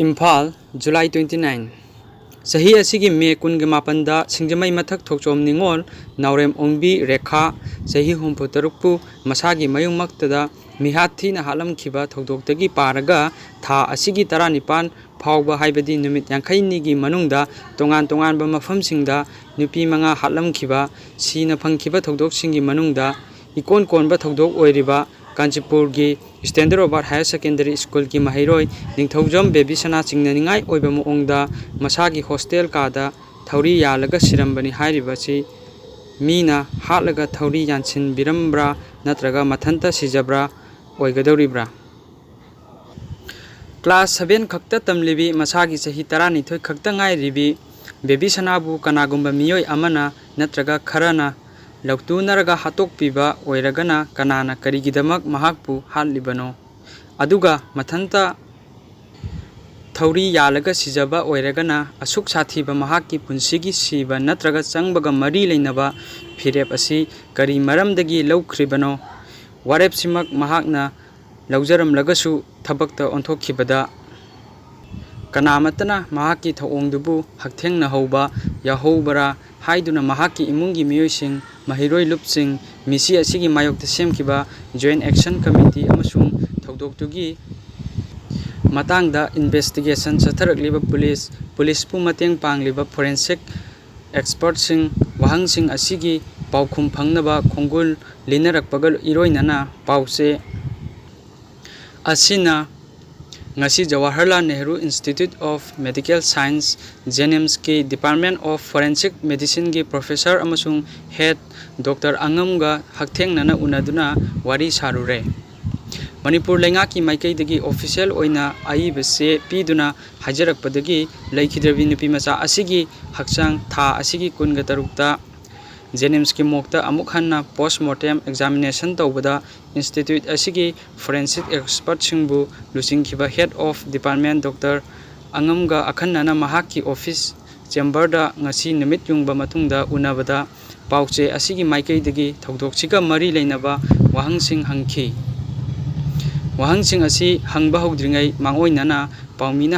Imphal, July 29. Sahi asigi May 18 Singjamai mathak thokchom ningol Naurem Ongbi Rekha Sahi Humputarukpu Masagi Mayung Maktada Mihathi na halam kiba thokdoktagi paraga tha asigi taranipan phawba haibadi numit yankainigi manungda tongan ba mafamsingda nupi manga halam kiba sina phangkiba thokdoksingi manungda ikon konba thokdok oiriba Kanchipurgi Standard Over Higher Secondary School ki Mahiroi Ningthaujam Babysana Chingnaningai Oiba Muongda Masagi Hostel Kada Thauri Yalaga Sirambani Hairibasi Mina Hatlaga Thauri Yanchin Birambra Natraga Mathanta Sijabra Oigadoribra Class 7 Kakta Tamlibi Masagi Sahi Tarani Thoi Kakta Ngai Ribi Babysana bu Kanagumba Miyoi Amana Natraga Kharana Lautunaraga hatok piba oiragana kanana karigidamak mahakpu hatlibano aduga mathanta thauri yalaga sijaba oiragana asuk sathiba mahakki punsigi siba natraga changbaga mari leinaba phirep asi kari maramdagi laukribano warep simak mahakna laujaram lagasu thabakta onthokkhibada kanamatana mahakki thawongdubu hakthengna hauba yahobara haiduna mahakki imungi miyoising Mahiroi Lupsing Misi asigi mayokta semkiba Joint Action Committee amasung thokdoktugi matangda investigation chatharakliba police pu mateng pangliba forensic experts sing wahang sing asigi paukhum phangnaba khongul linarakpagal iroinana pause asina ngasi Jawaharlal Nehru Institute of Medical Science JNIMS ki Department of Forensic Medicine ki Professor amasung Head Dr. Angamga Hakthengnana unaduna wari sarure Manipur Lengaki Maikaidagi official oina aibase piduna hajarakpadagi laikhidrabi nupi macha asigi hakchang tha asigi kunga tarukta JNIMS ki mokta amuk hanna postmortem examination tawbada institute asigi forensic expert singbu lusingkhiba head of department Dr. Angamga akhanna mahakki office chamber da ngasi numit yungba matungda unabada pauche asigi maikaidagi thokdokchiga mari leinaba wahangsing hangki wahangsing asi hangba hogdringai mangoinana paumini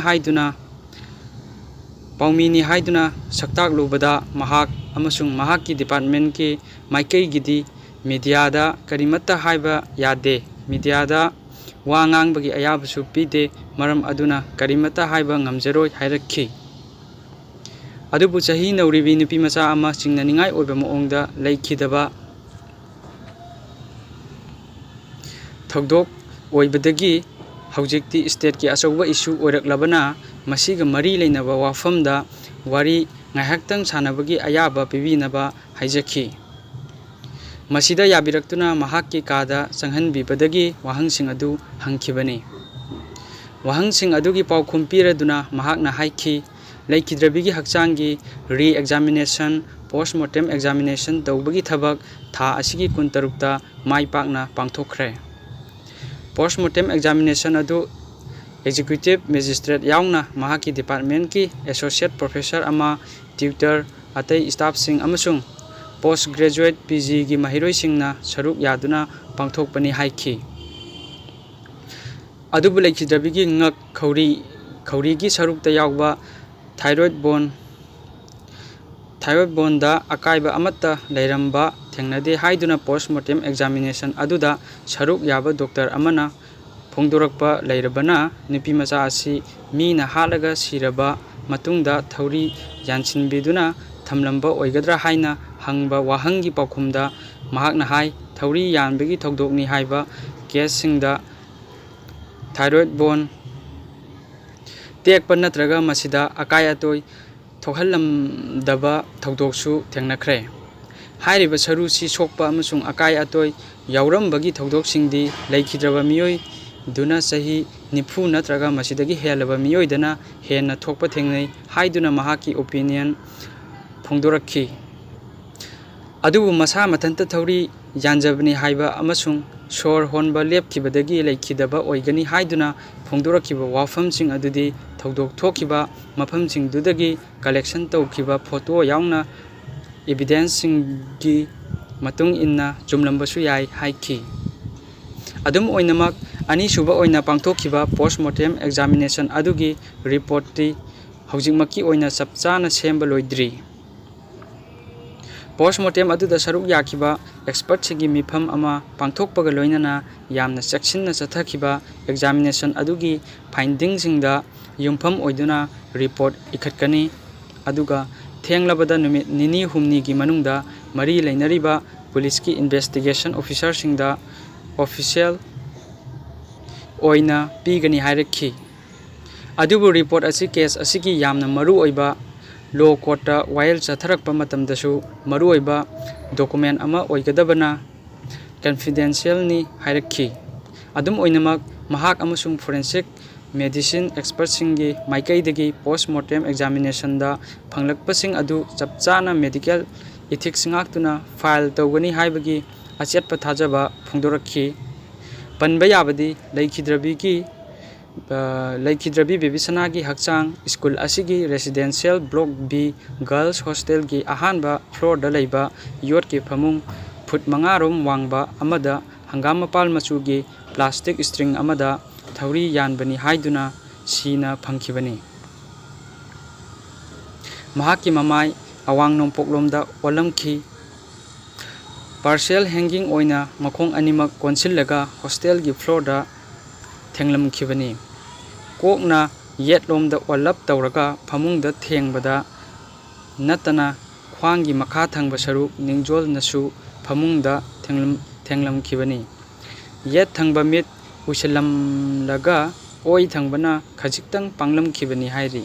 haiduna saktak lubada mahak amasung mahakki department ki maikai gidi media da karimata haiba yade media da wa ngangbagi ayabasu pide maram aduna karimata haiba ngamjaroi hairakhi adubu chahi nauribi nupi macha ama chingnaningai oiba moongda laikhidaba thokdok oibadagi haujikti state ki asoba issue oiraklabana masiga mari leinaba wafamda wari ngahaktang sanabagi ayaba pibinaba haijakhi masida yabiraktuna mahakki kada sanghanbibadagi wahangsing adu hangkhibani wahangsing adugi paukhum piraduna mahakna haikhi laikhidrabigi hakchangi re-examination postmortem examination tawbagi thabak tha asigi kuntarukta maipakna pangthokkhre postmortem examination adu executive magistrate yaungna mahaki department ki associate professor ama tutor atai staff sing amasung postgraduate PG gi mahiroi singna saruk yaduna pangthokpani haikhi adubu laikhidrabigi ngak khawri gi sarukta yawba thyroid bone da akaiba amatta leiramba thengnade haiduna postmortem examination aduda saruk yaba doctor amana phongdorakpa leirabana nupi macha asi mina halaga siraba matungda thauri yanchinbiduna thamlamba oigadra haina hangba wahangi paukhumda mahakna hai thauri yanbagi thokdokni haiba case singda thyroid bone tekpa natraga masida akai atoi thokhallamdaba thokdoksu thengnakhre hairiba saru si sokpa amasung akai atoi yaurambagi thokdoksingdi laikhidraba miyoi duna sahi nifu natraga masidagi helaba miyoi dana hena thokpa thengnai haiduna mahaki opinion phongdorakhi adubu masa mathanta thauri yanjabani haiba amasung sor honba lepkhibadagi laikhidaba oigani haiduna phongdorakhiba wafamsing adudi thokdok thokhiba mafamsing dudagi collection tawkhiba photo yaungna evidence singgi matung inna jumlambasu yai haikhi adum oinamak ꯑꯅꯤꯁꯨꯕ ꯑꯣꯏꯅ ꯄꯥꯡꯊꯣꯛꯈꯤꯕ ꯄꯣꯁꯃꯣꯔꯇꯦꯝ examination ꯑꯗꯨꯒꯤ ꯔꯤꯄꯣꯔꯠꯇꯤ ꯍꯧꯖꯤꯛꯃꯛꯀꯤ ꯑꯣꯏꯅ ꯆꯞ ꯆꯥꯅ ꯁꯦꯝꯕ ꯂꯣꯏꯗ꯭ꯔꯤ꯫ ꯄꯣꯁꯃꯣꯔꯇꯦꯝ ꯑꯗꯨꯗ ꯁꯔꯨꯛ ꯌꯥꯈꯤꯕ ꯑꯦꯛꯁꯄꯔꯠꯁꯤꯡꯒꯤ ꯃꯤꯐꯝ ꯑꯃ ꯄꯥꯡꯊꯣꯛꯄꯒ ꯂꯣꯏꯅꯅ ꯌꯥꯝꯅ ꯆꯦꯛꯁꯤꯟꯅ ꯆꯠꯊꯈꯤꯕ ꯑꯦꯛꯖꯥꯃꯤꯅꯦꯁꯟ ꯑꯗꯨꯒꯤ ꯐꯥꯏꯟꯗꯤꯡꯁꯤꯡꯗ ꯌꯨꯝꯐꯝ ꯑꯣꯏꯗꯨꯅ ꯔꯤꯄꯣꯔꯠ ꯏꯈꯠꯀꯅꯤ, ꯑꯗꯨꯒ ꯊꯦꯡꯂꯕꯗ ꯅꯨꯃꯤꯠ ꯅꯤꯅꯤ ꯍꯨꯝꯅꯤꯒꯤ ꯃꯅꯨꯡꯗ ꯃꯔꯤ ꯂꯩꯅꯔꯤꯕ ꯄꯨꯂꯤꯁꯀꯤ ꯏꯟꯚꯦꯁꯇꯤꯒꯦꯁꯟ ꯑꯣꯐꯤꯁꯔꯁꯤꯡꯗ ꯑꯣꯐꯤꯁꯤꯑꯦꯜ ꯑꯣꯏꯅ ꯄꯤꯒꯅꯤ ꯍꯥꯏꯔꯛꯈꯤ꯫ ꯑꯗꯨꯕꯨ ꯔꯤꯄꯣꯔꯠ ꯑꯁꯤ ꯀꯦꯁ ꯑꯁꯤꯒꯤ ꯌꯥꯝꯅ ꯃꯔꯨꯑꯣꯏꯕ ꯂꯣ ꯀꯣꯔꯠꯇ ꯋꯥꯌꯦꯜ ꯆꯠꯊꯔꯛꯄ ꯃꯇꯝꯗꯁꯨ ꯃꯔꯨꯑꯣꯏꯕ ꯗꯣꯀꯨꯃꯦꯟ ꯑꯃ ꯑꯣꯏꯒꯗꯕꯅ ꯀꯟꯐꯤꯗꯦꯟꯁꯤꯌꯦꯜꯅꯤ ꯍꯥꯏꯔꯛꯈꯤ꯫ ꯑꯗꯨꯝ ꯑꯣꯏꯅꯃꯛ ꯃꯍꯥꯛ ꯑꯃꯁꯨꯡ ꯐꯣꯔꯦꯟꯁꯤꯛ ꯃꯦꯗꯤꯁꯤꯟ ꯑꯦꯛꯁꯄꯔꯠꯁꯤꯡꯒꯤ ꯃꯥꯏꯀꯩꯗꯒꯤ ꯄꯣꯁꯃꯣꯔꯇꯦꯝ ꯑꯦꯛꯖꯥꯃꯤꯅꯦꯁꯟꯗ ꯐꯪꯂꯛꯄꯁꯤꯡ ꯑꯗꯨ ꯆꯞ ꯆꯥꯅ ꯃꯦꯗꯤꯀꯦꯜ ꯏꯊꯤꯛꯁ ꯉꯥꯛꯇꯨꯅ ꯐꯥꯏꯜ ꯇꯧꯒꯅꯤ ꯍꯥꯏꯕꯒꯤ ꯑꯆꯦꯠꯄ ꯊꯥꯖꯕ ꯐꯣꯡꯗꯣꯔꯛꯈꯤ꯫ ꯄꯟꯕ ꯌꯥꯕꯗꯤ ꯂꯩꯈꯤꯗ꯭ꯔꯕꯤ ꯕꯦꯕꯤꯁꯥꯅꯥꯒꯤ ꯍꯛꯆꯥꯡ ꯁ꯭ꯀꯨꯜ ꯑꯁꯤꯒꯤ ꯔꯦꯁꯤꯗꯦꯟꯁꯤꯌꯦꯜ ꯕ꯭ꯂꯣꯛ ꯕꯤ ꯒꯔꯜꯁ ꯍꯣꯁꯇꯦꯜꯒꯤ ꯑꯍꯥꯟꯕ ꯐ꯭ꯂꯣꯔꯗ ꯂꯩꯕ ꯌꯣꯠꯀꯤ ꯐꯃꯨꯡ ꯐꯨꯠ 5 ꯋꯥꯡꯕ ꯑꯃꯗ ꯍꯪꯒꯥꯝ ꯃꯄꯥꯜ ꯃꯆꯨꯒꯤ ꯄ꯭ꯂꯥꯁꯇꯤꯛ ꯁ꯭ꯇꯔꯤꯡ ꯑꯃꯗ ꯊꯧꯔꯤ ꯌꯥꯟꯕꯅꯤ ꯍꯥꯏꯗꯨꯅ ꯁꯤꯅ ꯐꯪꯈꯤꯕꯅꯤ꯫ ꯃꯍꯥꯛꯀꯤ ꯃꯃꯥꯏ ꯑꯋꯥꯡ ꯅꯣꯡꯄꯣꯛꯂꯣꯝꯗ ꯑꯣꯜꯂꯝꯈꯤ, ꯄꯥꯔꯁꯤꯌꯦꯜ ꯍꯦꯡꯒꯤꯡ ꯑꯣꯏꯅ ꯃꯈꯣꯡ ꯑꯅꯤꯃꯛ ꯀꯣꯟꯁꯤꯜꯂꯒ ꯍꯣꯁꯇꯦꯜꯒꯤ ꯐ꯭ꯂꯣꯔꯗ ꯊꯦꯡꯂꯝꯈꯤꯕꯅꯤ꯫ ꯀꯣꯛꯅ ꯌꯦꯠꯂꯣꯝꯗ ꯑꯣꯜꯂꯞ ꯇꯧꯔꯒ ꯐꯃꯨꯡꯗ ꯊꯦꯡꯕꯗ ꯅꯠꯇꯅ ꯈ꯭ꯋꯥꯡꯒꯤ ꯃꯈꯥ ꯊꯪꯕ ꯁꯔꯨꯛ ꯅꯤꯡꯖꯣꯜꯅꯁꯨ ꯐꯃꯨꯡꯗ ꯊꯦꯡꯂꯝꯈꯤꯕꯅꯤ꯫ ꯌꯦꯠ ꯊꯪꯕ ꯃꯤꯠ ꯎꯏꯁꯤꯜꯂꯝꯂꯒ ꯑꯣꯏ ꯊꯪꯕꯅ ꯈꯖꯤꯛꯇꯪ ꯄꯥꯡꯂꯝꯈꯤꯕꯅꯤ ꯍꯥꯏꯔꯤ꯫